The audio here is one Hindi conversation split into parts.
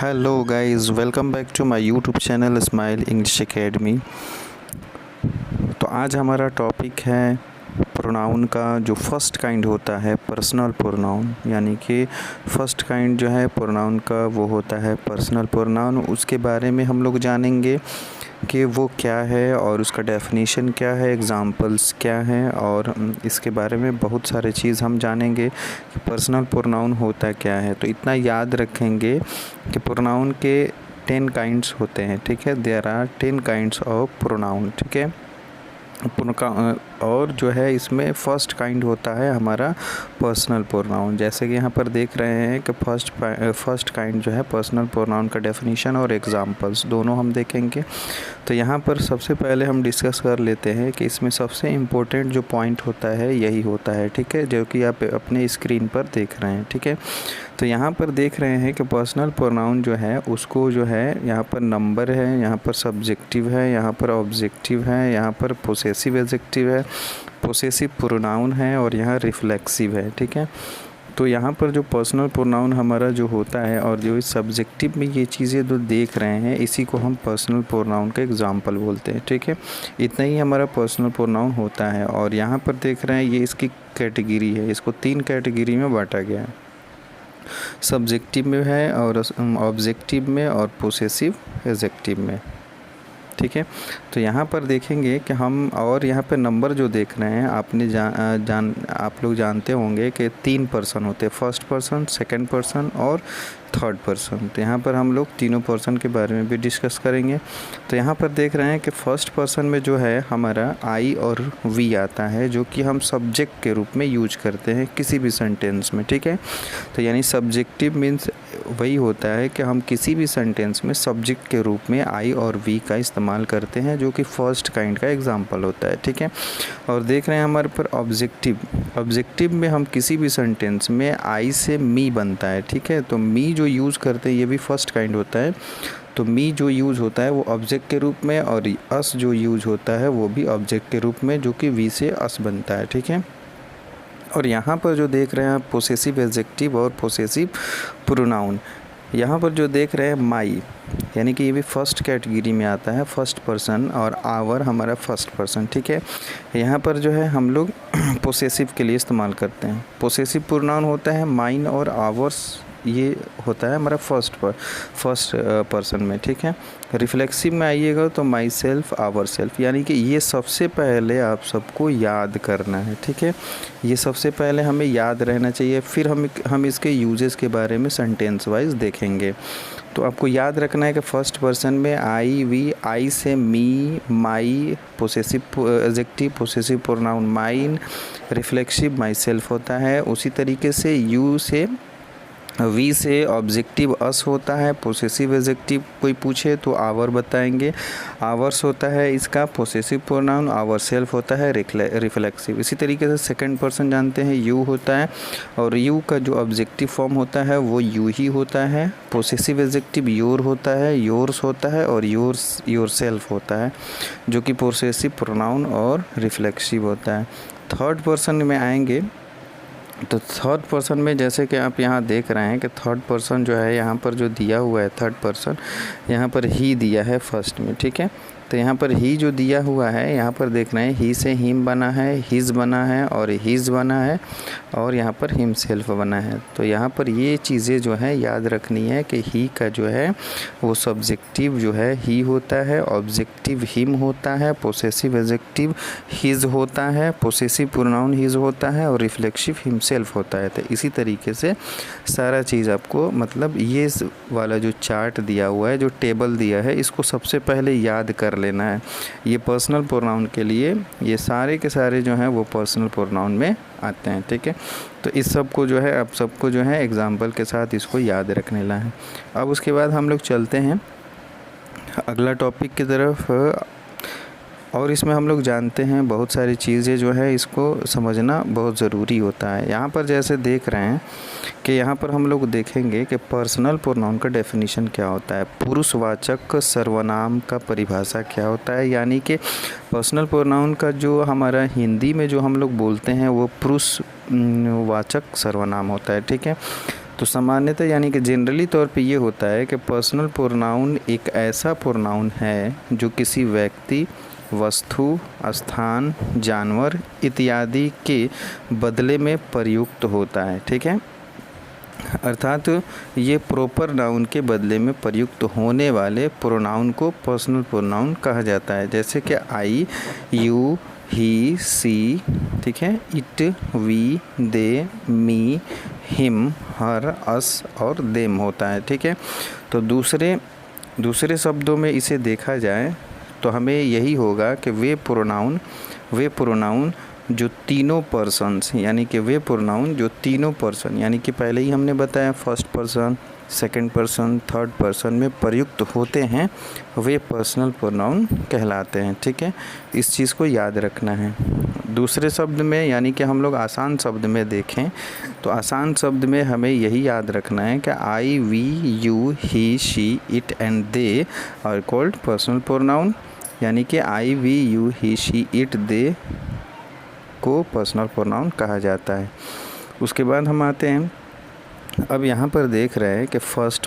Hello guys, welcome back to my YouTube channel Smile English Academy. तो आज हमारा टॉपिक है प्रोनाउन का जो फर्स्ट काइंड होता है पर्सनल प्रोनाउन, यानी कि फर्स्ट काइंड जो है प्रोनाउन का वो होता है पर्सनल प्रोनाउन। उसके बारे में हम लोग जानेंगे कि वो क्या है और उसका डेफिनेशन क्या है, एग्जांपल्स क्या हैं, और इसके बारे में बहुत सारे चीज़ हम जानेंगे कि पर्सनल प्रोनाउन होता क्या है। तो इतना याद रखेंगे कि प्रोनाउन के 10 काइंड्स होते हैं, ठीक है। There are 10 kinds of pronoun, ठीक है। और जो है इसमें फ़र्स्ट काइंड होता है हमारा पर्सनल प्रोनाउन। जैसे कि यहाँ पर देख रहे हैं कि फर्स्ट काइंड जो है पर्सनल प्रोनाउन का डेफिनेशन और एग्जांपल्स दोनों हम देखेंगे। तो यहाँ पर सबसे पहले हम डिस्कस कर लेते हैं कि इसमें सबसे इम्पोर्टेंट जो पॉइंट होता है यही होता है, ठीक है, जो कि आप अपने स्क्रीन पर देख रहे हैं, ठीक है। तो यहाँ पर देख रहे हैं कि पर्सनल प्रोनाउन जो है उसको जो है यहाँ पर नंबर है, यहाँ पर सब्जेक्टिव है, यहाँ पर ऑब्जेक्टिव है, यहाँ पर पोसेसिव एडजेक्टिव है, पोसेसिव प्रोनाउन है और यहाँ रिफ्लेक्सिव है, ठीक है। तो यहाँ पर जो पर्सनल प्रोनाउन हमारा जो होता है और जो इस सब्जेक्टिव में ये चीज़ें जो देख रहे हैं इसी को हम पर्सनल प्रोनाउन का एग्जांपल बोलते हैं, ठीक है। इतना ही हमारा पर्सनल प्रोनाउन होता है। और यहाँ पर देख रहे हैं ये इसकी कैटेगरी है, इसको 3 कैटेगरी में बांटा गया है, सब्जेक्टिव में है और ऑब्जेक्टिव में और पोसेसिव एडजेक्टिव में, ठीक है। तो यहाँ पर देखेंगे कि हम, और यहाँ पे नंबर जो देख रहे हैं आपने आप लोग जानते होंगे कि 3 पर्सन होते हैं, फर्स्ट पर्सन, सेकंड पर्सन और थर्ड पर्सन। तो यहाँ पर हम लोग तीनों पर्सन के बारे में भी डिस्कस करेंगे। तो यहाँ पर देख रहे हैं कि फर्स्ट पर्सन में जो है हमारा आई और वी आता है, जो कि हम सब्जेक्ट के रूप में यूज करते हैं किसी भी सेंटेंस में, ठीक है। तो यानी सब्जेक्टिव मीन्स वही होता है कि हम किसी भी सेंटेंस में सब्जेक्ट के रूप में आई और वी का इस्तेमाल करते हैं, जो कि फर्स्ट काइंड का एग्जाम्पल होता है, ठीक है। और देख रहे हैं हमारे पर ऑब्जेक्टिव में हम किसी भी सेंटेंस में आई से मी बनता है, ठीक है। तो मी जो यूज़ करते हैं ये भी फर्स्ट काइंड होता है। तो मी जो यूज़ होता है वो ऑब्जेक्ट के रूप में, और अस जो यूज़ होता है वो भी ऑब्जेक्ट के रूप में, जो कि वी से अस बनता है, ठीक है। और यहाँ पर जो देख रहे हैं आप पोसेसिव एडजेक्टिव और पोसेसिव प्रोनाउन, यहाँ पर जो देख रहे हैं माई, यानी कि ये भी फर्स्ट कैटेगरी में आता है, फर्स्ट पर्सन, और आवर हमारा फर्स्ट पर्सन, ठीक है। यहाँ पर जो है हम लोग पोसेसिव के लिए इस्तेमाल करते हैं। पोसेसिव प्रोनाउन होता है माइन और आवर्स, ये होता है हमारा फर्स्ट पर्सन में, ठीक है। रिफ्लेक्सिव में आइएगा तो माई सेल्फ, आवर सेल्फ, यानी कि ये सबसे पहले आप सबको याद करना है, ठीक है। ये सबसे पहले हमें याद रहना चाहिए, फिर हम इसके यूजेस के बारे में सेंटेंस वाइज देखेंगे। तो आपको याद रखना है कि फर्स्ट पर्सन में आई, वी, आई से me, my, possessive adjective, possessive pronoun mine, reflexive myself होता है। उसी तरीके से यू से, वी से ऑब्जेक्टिव अस होता है, पोसेसिव एडजेक्टिव कोई पूछे तो आवर बताएंगे, आवर्स होता है इसका पोसेसिव प्रोनाउन, आवर सेल्फ होता है रिफ्लेक्सिव। इसी तरीके से सेकंड पर्सन जानते हैं यू होता है, और यू का जो ऑब्जेक्टिव फॉर्म होता है वो यू ही होता है। पोसेसिव एडजेक्टिव योर होता है, योर्स होता है, और योर सेल्फ होता है, जो कि पोसेसिव प्रोनाउन और रिफ्लेक्सिव होता है। थर्ड पर्सन में आएंगे तो थर्ड पर्सन में जैसे कि आप यहाँ देख रहे हैं कि थर्ड पर्सन जो है यहाँ पर जो दिया हुआ है थर्ड पर्सन, यहाँ पर ही दिया है फर्स्ट में, ठीक है। तो यहाँ पर ही जो दिया हुआ है, यहाँ पर देख रहे हैं ही से हिम बना है, हिज बना है, और हिज बना है, और यहाँ पर हिम सेल्फ बना है। तो यहाँ पर ये चीज़ें जो है याद रखनी है कि ही का जो है वो सब्जेक्टिव जो है ही होता है, ऑब्जेक्टिव हिम होता है, पोसेसिव एडजेक्टिव हिज होता है, पोसेसिव प्रोनाउन हिज होता है, और रिफ्लेक्सिव हिम सेल्फ होता है। तो इसी तरीके से सारा चीज़ आपको, मतलब ये वाला जो चार्ट दिया हुआ है, जो टेबल दिया है, इसको सबसे पहले याद कर लेना है। ये पर्सनल प्रोनाउन के लिए ये सारे के सारे जो हैं वो पर्सनल प्रोनाउन में आते हैं, ठीक है। तो इस सब को जो है आप सबको जो है एग्जाम्पल के साथ इसको याद रखने ला है। अब उसके बाद हम लोग चलते हैं अगला टॉपिक की तरफ, और इसमें हम लोग जानते हैं बहुत सारी चीज़ें जो है इसको समझना बहुत ज़रूरी होता है। यहाँ पर जैसे देख रहे हैं कि यहाँ पर हम लोग देखेंगे कि पर्सनल प्रोनाउन का डेफिनेशन क्या होता है, पुरुषवाचक सर्वनाम का परिभाषा क्या होता है। यानी कि पर्सनल प्रोनाउन का जो हमारा हिंदी में जो हम लोग बोलते हैं वो पुरुषवाचक सर्वनाम होता है, ठीक है। तो सामान्यतः यानी कि जनरली तौर पे ये होता है कि पर्सनल प्रोनाउन एक ऐसा प्रोनाउन है जो किसी व्यक्ति, वस्तु, स्थान, जानवर इत्यादि के बदले में प्रयुक्त होता है। ठीक है, अर्थात ये प्रॉपर नाउन के बदले में प्रयुक्त होने वाले प्रोनाउन को पर्सनल प्रोनाउन कहा जाता है। जैसे कि आई, यू, ही, सी, ठीक है, it, we, they, me, him, her, us और देम होता है। ठीक है, तो दूसरे शब्दों में इसे देखा जाए तो हमें यही होगा कि वे प्रोनाउन जो तीनों पर्सन्स यानी कि वे प्रोनाउन जो तीनों पर्सन यानी कि पहले ही हमने बताया first person, second person, third person में प्रयुक्त होते हैं, वे पर्सनल प्रोनाउन कहलाते हैं। ठीक है, इस चीज़ को याद रखना है। दूसरे शब्द में यानी कि हम लोग आसान शब्द में देखें तो आसान शब्द में हमें यही याद रखना है कि I, we, you, he, she, it and they are called personal pronoun. यानी कि I, we, you, he, she, it, they को पर्सनल प्रोनाउन कहा जाता है। उसके बाद हम आते हैं, अब यहाँ पर देख रहे हैं कि फर्स्ट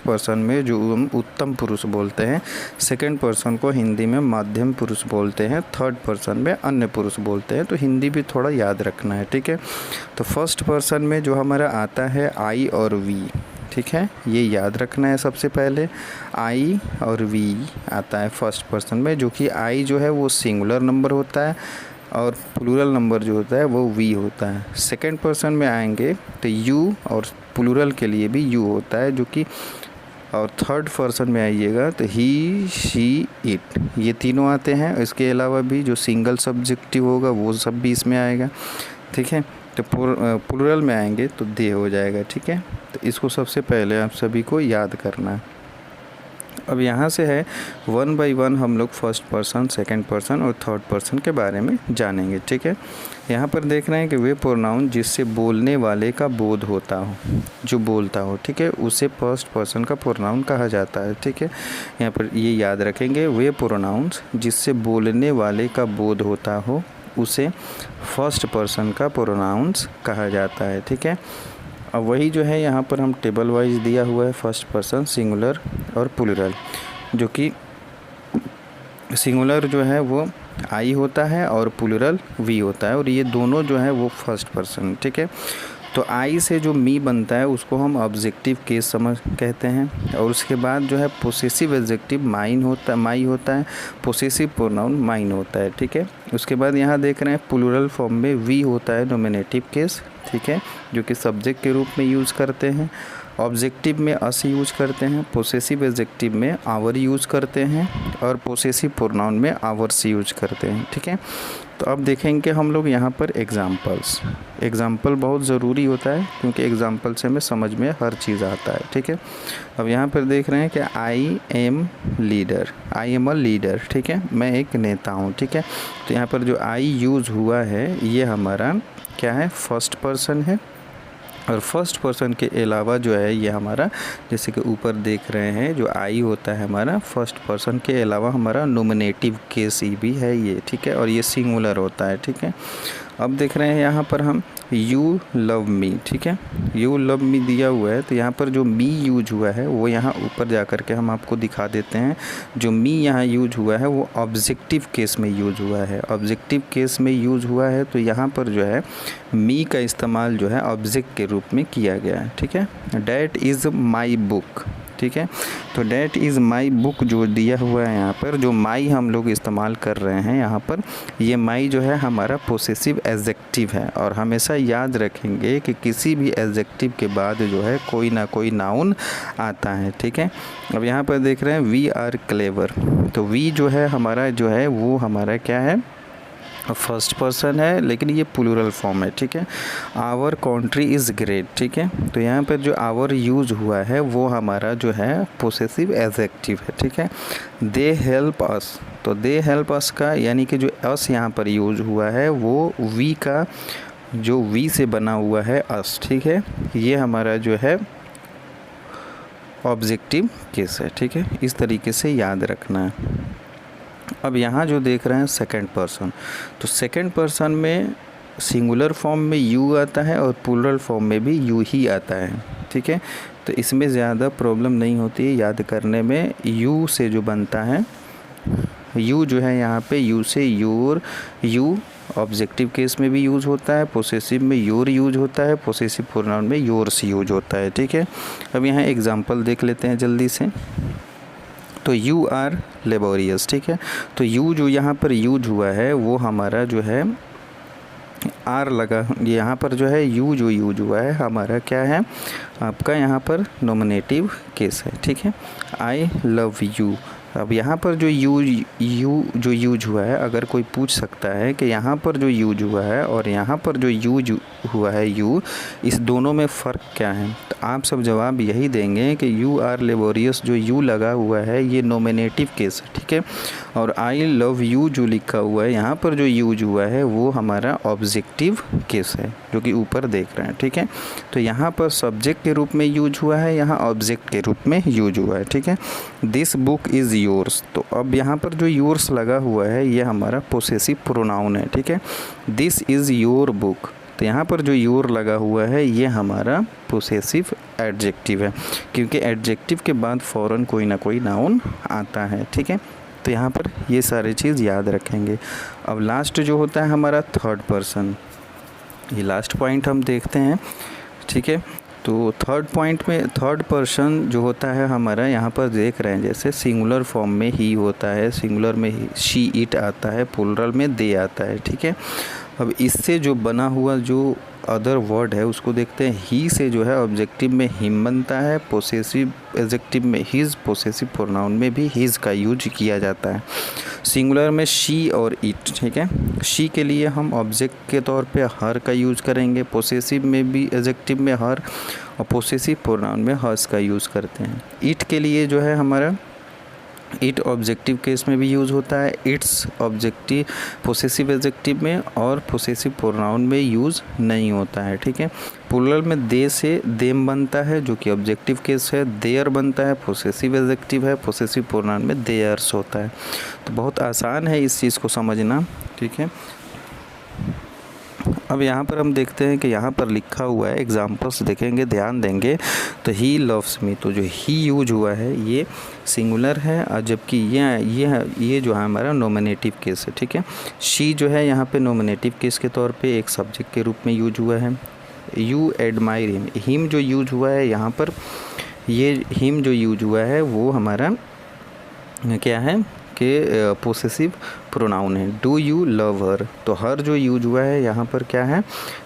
पर्सन में जो हम उत्तम पुरुष बोलते हैं, सेकंड पर्सन को हिंदी में मध्यम पुरुष बोलते हैं, थर्ड पर्सन में अन्य पुरुष बोलते हैं। तो हिंदी भी थोड़ा याद रखना है। ठीक है, तो फर्स्ट पर्सन में जो हमारा आता है आई और वी, ठीक है, ये याद रखना है। सबसे पहले आई और वी आता है फर्स्ट पर्सन में, जो कि आई जो है वो सिंगुलर नंबर होता है और प्लूरल नंबर जो होता है वो वी होता है। सेकंड पर्सन में आएंगे तो यू और प्लूरल के लिए भी यू होता है जो कि, और थर्ड पर्सन में आइएगा तो ही, शी, इट, ये तीनों आते हैं। इसके अलावा भी जो सिंगल सब्जेक्टिव होगा वो सब भी इसमें आएगा। ठीक है, तो प्लूरल में आएंगे तो दे हो जाएगा। ठीक है, तो इसको सबसे पहले आप सभी को याद करना है। अब यहाँ से है 1 बाय 1 हम लोग फर्स्ट पर्सन, सेकंड पर्सन और थर्ड पर्सन के बारे में जानेंगे। ठीक है, यहाँ पर देख रहे हैं कि वे प्रोनाउन जिससे बोलने वाले का बोध होता हो, जो बोलता हो, ठीक है, उसे फर्स्ट पर्सन का प्रोनाउन कहा जाता है। ठीक है, यहाँ पर ये याद रखेंगे, वे प्रोनाउंस जिससे बोलने वाले का बोध होता हो उसे फर्स्ट पर्सन का प्रोनाउंस कहा जाता है। ठीक है, अब वही जो है यहाँ पर हम टेबल वाइज दिया हुआ है, फर्स्ट पर्सन, सिंगुलर और प्लूरल, जो कि सिंगुलर जो है वो आई होता है और प्लूरल वी होता है, और ये दोनों जो है वो फर्स्ट पर्सन। ठीक है, तो आई से जो मी बनता है उसको हम ऑब्जेक्टिव केस समझ कहते हैं, और उसके बाद जो है पोसेसिव एडजेक्टिव माई होता है, पोसेसिव प्रोनाउन माइन होता है। ठीक है, उसके बाद यहाँ देख रहे हैं प्लूरल फॉर्म में वी होता है नॉमिनेटिव केस, ठीक है, जो कि सब्जेक्ट के रूप में यूज़ करते हैं। ऑब्जेक्टिव में अस यूज करते हैं, पोसेसिव एडजेक्टिव में आवर यूज करते हैं, और पोसेसिव प्रोनाउन में आवर्स यूज करते हैं। ठीक है, तो अब देखेंगे हम लोग यहाँ पर एग्ज़ाम्पल बहुत ज़रूरी होता है, क्योंकि एग्ज़ाम्पल से हमें समझ में हर चीज़ आता है। ठीक है, अब यहाँ पर देख रहे हैं कि आई एम अ लीडर, ठीक है, मैं एक नेता हूँ। ठीक है, तो यहाँ पर जो आई यूज़ हुआ है ये हमारा क्या है, फर्स्ट पर्सन है, और फर्स्ट पर्सन के अलावा जो है ये हमारा, जैसे कि ऊपर देख रहे हैं, जो आई होता है हमारा फर्स्ट पर्सन के अलावा हमारा नॉमिनेटिव केस ही भी है ये। ठीक है, और ये सिंगुलर होता है। ठीक है, अब देख रहे हैं यहाँ पर हम यू लव मी, ठीक है, यू लव मी दिया हुआ है, तो यहाँ पर जो मी यूज हुआ है वो यहाँ ऊपर जा कर के हम आपको दिखा देते हैं। जो मी यहाँ यूज हुआ है वो ऑब्जेक्टिव केस में यूज हुआ है, ऑब्जेक्टिव केस में यूज हुआ है, तो यहाँ पर जो है मी का इस्तेमाल जो है ऑब्जेक्ट के रूप में किया गया है। ठीक है, डैट इज़ माई बुक, ठीक है, तो डैट इज़ माई बुक जो दिया हुआ है यहाँ पर, जो माई हम लोग इस्तेमाल कर रहे हैं यहाँ पर, ये माई जो है हमारा पोसेसिव एडजेक्टिव है, और हमेशा याद रखेंगे कि किसी भी एडजेक्टिव के बाद जो है कोई ना कोई नाउन आता है। ठीक है, अब यहाँ पर देख रहे हैं वी आर क्लेवर, तो वी जो है हमारा जो है वो हमारा क्या है, फर्स्ट पर्सन है, लेकिन ये प्लूरल फॉर्म है। ठीक है, आवर कंट्री इज़ ग्रेट, ठीक है, तो यहाँ पर जो आवर यूज हुआ है वो हमारा जो है पोसेसिव एडजेक्टिव है। ठीक है, दे हेल्प अस, तो दे हेल्प अस का यानी कि जो अस यहाँ पर यूज हुआ है वो वी का, जो वी से बना हुआ है अस, ठीक है, ये हमारा जो है ऑब्जेक्टिव केस है। ठीक है, इस तरीके से याद रखना है। अब यहाँ जो देख रहे हैं सेकंड पर्सन, तो सेकंड पर्सन में सिंगुलर फॉर्म में यू आता है और प्लूरल फॉर्म में भी यू ही आता है, ठीक है। तो इसमें ज़्यादा प्रॉब्लम नहीं होती है याद करने में। यू से जो बनता है, यू जो है यहाँ पे यू से योर, यू ऑब्जेक्टिव केस में भी यूज़ होता है, पोसेसिव में योर यूज होता है, पोसेसिव प्रोनाउन में योर्स यूज होता है, ठीक है। अब यहाँ एग्जांपल देख लेते हैं जल्दी से। तो यू आर लेबोरियस, ठीक है। तो यू जो यहाँ पर यूज हुआ है वो हमारा जो है आर लगा, यहाँ पर जो है यू जो यूज हुआ है हमारा क्या है, आपका यहाँ पर नॉमिनेटिव केस है, ठीक है। I love you. अब यहाँ पर जो यू जो यूज हुआ है, अगर कोई पूछ सकता है कि यहाँ पर जो यूज हुआ है और यहाँ पर जो यूज हुआ है यू, इस दोनों में फ़र्क क्या है, तो आप सब जवाब यही देंगे कि यू आर लेबोरियस जो यू लगा हुआ है ये नॉमिनेटिव केस है, ठीक है। और आई लव यू जो लिखा हुआ है यहाँ पर जो यूज हुआ है वो हमारा ऑब्जेक्टिव केस है, जो कि ऊपर देख रहे हैं, ठीक है। तो यहाँ पर सब्जेक्ट के रूप में यूज हुआ है, यहाँ ऑब्जेक्ट के रूप में यूज हुआ है, ठीक है। This book is yours. तो अब यहाँ पर जो योर्स लगा हुआ है ये हमारा पोसेसिव प्रोनाउन है, ठीक है। This is your book. तो यहाँ पर जो योर लगा हुआ है ये हमारा पोसेसिव एडजेक्टिव है, क्योंकि एडजेक्टिव के बाद फ़ौरन कोई ना कोई नाउन आता है, ठीक है। तो यहाँ पर ये सारी चीज़ याद रखेंगे। अब लास्ट जो होता है हमारा थर्ड पर्सन, ये लास्ट पॉइंट हम देखते हैं, ठीक है। तो थर्ड पॉइंट में थर्ड पर्सन जो होता है हमारा, यहाँ पर देख रहे हैं जैसे सिंगुलर फॉर्म में ही होता है, सिंगुलर में ही शी इट आता है, प्लूरल में दे आता है, ठीक है। अब इससे जो बना हुआ जो अदर वर्ड है उसको देखते हैं। ही से जो है ऑब्जेक्टिव में हिम बनता है, पोसेसिव एडजेक्टिव में हिज, पोसेसिव प्रोनाउन में भी हिज का यूज किया जाता है। सिंगुलर में शी और इट, ठीक है। शी के लिए हम ऑब्जेक्ट के तौर पे हर का यूज़ करेंगे, पोसेसिव में भी एडजेक्टिव में हर, और पोसेसिव प्रोनाउन में हर्स का यूज़ करते हैं। इट के लिए जो है हमारा इट ऑब्जेक्टिव केस में भी यूज़ होता है, इट्स ऑब्जेक्टिव पोसेसिव एडजेक्टिव में और पोसेसिव प्रोनाउन में यूज़ नहीं होता है, ठीक है। प्लूरल में दे से देम बनता है जो कि ऑब्जेक्टिव केस है, देयर बनता है पोसेसिव एडजेक्टिव है, पोसेसिव प्रोनाउन में देयर्स होता है। तो बहुत आसान है इस चीज़ को समझना, ठीक है। अब यहाँ पर हम देखते हैं कि यहाँ पर लिखा हुआ है, एग्जाम्पल्स देखेंगे, ध्यान देंगे। तो ही लव्स मी, तो जो ही यूज हुआ है ये सिंगुलर है, और जबकि ये जो है हमारा नॉमिनेटिव केस है, ठीक है। शी जो है यहाँ पे नॉमिनेटिव केस के तौर पे एक सब्जेक्ट के रूप में यूज हुआ है। यू एडमायर हिम, हिम जो यूज हुआ है यहाँ पर, ये हिम जो यूज हुआ है वो हमारा क्या है कि पोसेसिव प्रोनाउन है। डू यू लव हर, तो हर जो यूज हुआ है यहाँ पर क्या है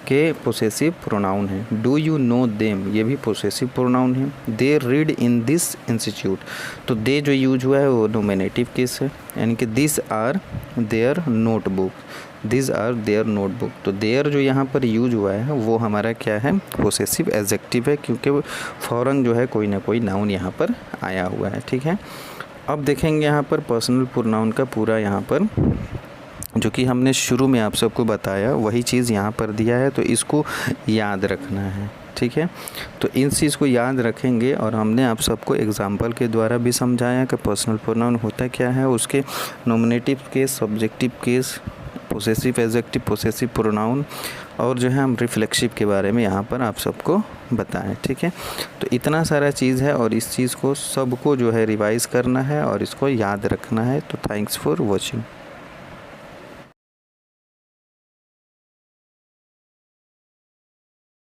कि पोसेसिव प्रोनाउन है। डू यू नो देम, ये भी पोसेसिव प्रोनाउन है। They read in this institute, तो दे जो यूज हुआ है वो नॉमिनेटिव केस है, यानी कि this are their notebook, this are their notebook. तो देयर जो यहाँ पर यूज हुआ है वो हमारा क्या है, पोसेसिव एडजेक्टिव है, क्योंकि फ़ौरन जो है कोई ना कोई नाउन यहाँ पर आया हुआ है, ठीक है। अब देखेंगे यहाँ पर पर्सनल प्रोनाउन का पूरा, यहाँ पर जो कि हमने शुरू में आप सबको बताया वही चीज़ यहाँ पर दिया है, तो इसको याद रखना है, ठीक है। तो इन चीज़ को याद रखेंगे, और हमने आप सबको एग्जांपल के द्वारा भी समझाया कि पर्सनल प्रोनाउन होता क्या है, उसके nominative case, subjective case, possessive adjective, possessive pronoun, और जो है हम रिफ्लेक्सिव के बारे में यहाँ पर आप सबको बताएं, ठीक है। तो इतना सारा चीज़ है, और इस चीज़ को सबको जो है रिवाइज़ करना है और इसको याद रखना है। तो थैंक्स फॉर वॉचिंग।